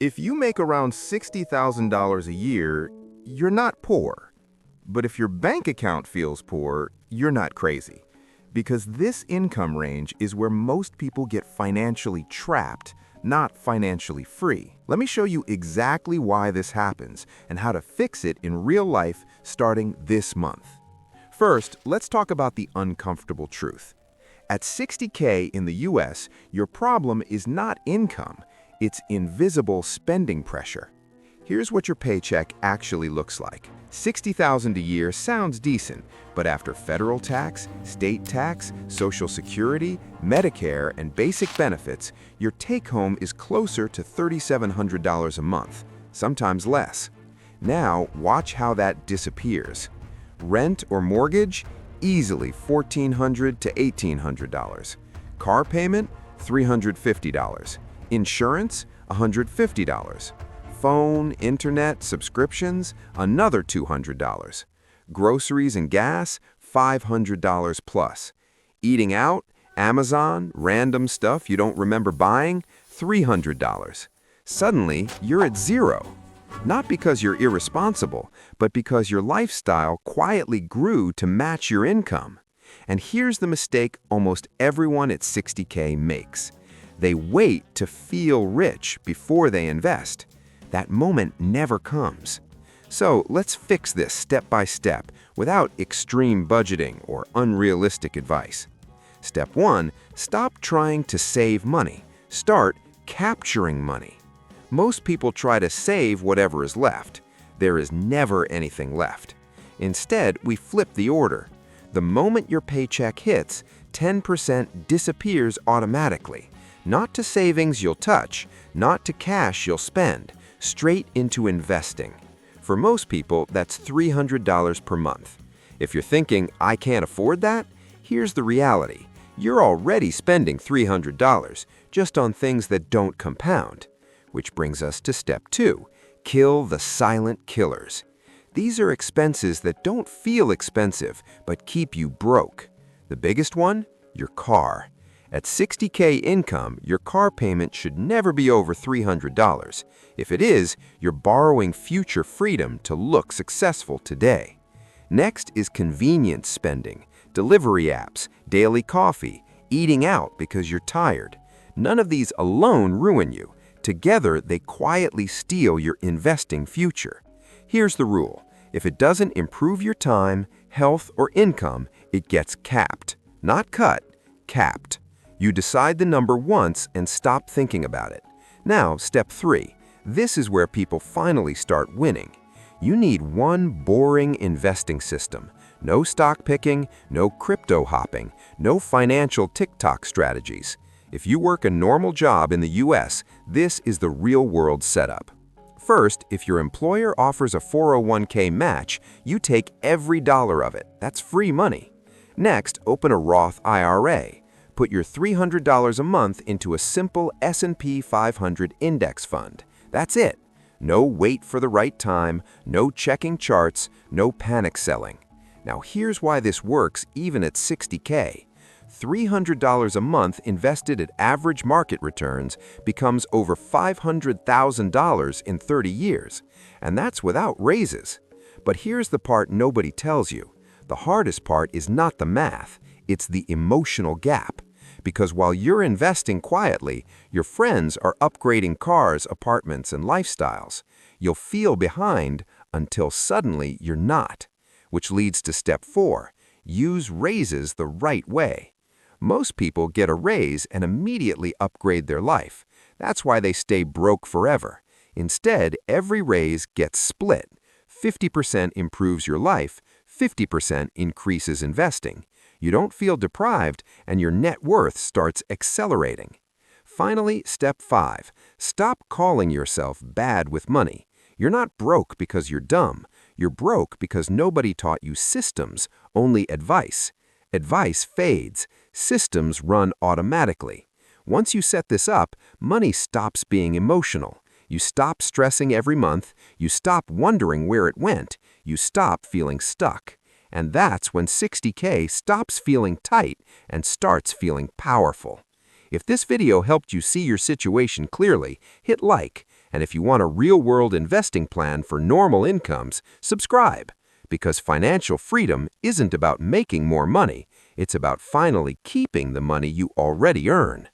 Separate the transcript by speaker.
Speaker 1: If you make around $60,000 a year, you're not poor. But if your bank account feels poor, you're not crazy. Because this income range is where most people get financially trapped, not financially free. Let me show you exactly why this happens and how to fix it in real life starting this month. First, let's talk about the uncomfortable truth. At 60K in the US, your problem is not income, it's invisible spending pressure. Here's what your paycheck actually looks like. $60,000 a year sounds decent, but after federal tax, state tax, Social Security, Medicare, and basic benefits, your take-home is closer to $3,700 a month, sometimes less. Now, watch how that disappears. Rent or mortgage? Easily $1,400 to $1,800. Car payment? $350. Insurance? $150. Phone, internet, subscriptions? Another $200. Groceries and gas? $500 plus. Eating out? Amazon, random stuff you don't remember buying? $300. Suddenly, you're at zero. Not because you're irresponsible, but because your lifestyle quietly grew to match your income. And here's the mistake almost everyone at 60K makes. They wait to feel rich before they invest. That moment never comes. So let's fix this step by step without extreme budgeting or unrealistic advice. Step 1, stop trying to save money. Start capturing money. Most people try to save whatever is left. There is never anything left. Instead, we flip the order. The moment your paycheck hits, 10% disappears automatically. Not to savings you'll touch, not to cash you'll spend, straight into investing. For most people, that's $300 per month. If you're thinking, I can't afford that, here's the reality. You're already spending $300 just on things that don't compound. Which brings us to step 2, kill the silent killers. These are expenses that don't feel expensive, but keep you broke. The biggest one? Your car. At 60K income, your car payment should never be over $300. If it is, you're borrowing future freedom to look successful today. Next is convenience spending, delivery apps, daily coffee, eating out because you're tired. None of these alone ruin you. Together, they quietly steal your investing future. Here's the rule. If it doesn't improve your time, health, or income, it gets capped. Not cut, capped. You decide the number once and stop thinking about it. Now, step 3. This is where people finally start winning. You need one boring investing system. No stock picking, no crypto hopping, no financial TikTok strategies. If you work a normal job in the US, this is the real-world setup. First, if your employer offers a 401k match, you take every dollar of it. That's free money. Next, open a Roth IRA. Put your $300 a month into a simple S&P 500 index fund. That's it. No wait for the right time, no checking charts, no panic selling. Now here's why this works even at 60K. $300 a month invested at average market returns becomes over $500,000 in 30 years. And that's without raises. But here's the part nobody tells you. The hardest part is not the math, it's the emotional gap. Because while you're investing quietly, your friends are upgrading cars, apartments, and lifestyles. You'll feel behind until suddenly you're not. Which leads to step 4. Use raises the right way. Most people get a raise and immediately upgrade their life. That's why they stay broke forever. Instead, every raise gets split. 50% improves your life, 50% increases investing. You don't feel deprived, and your net worth starts accelerating. Finally, step 5. Stop calling yourself bad with money. You're not broke because you're dumb. You're broke because nobody taught you systems, only advice. Advice fades. Systems run automatically. Once you set this up, money stops being emotional. You stop stressing every month. You stop wondering where it went. You stop feeling stuck. And that's when 60K stops feeling tight and starts feeling powerful. If this video helped you see your situation clearly, hit like
Speaker 2: And if you want a real-world investing plan for normal incomes, subscribe. Because financial freedom isn't about making more money, it's about finally keeping the money you already earn.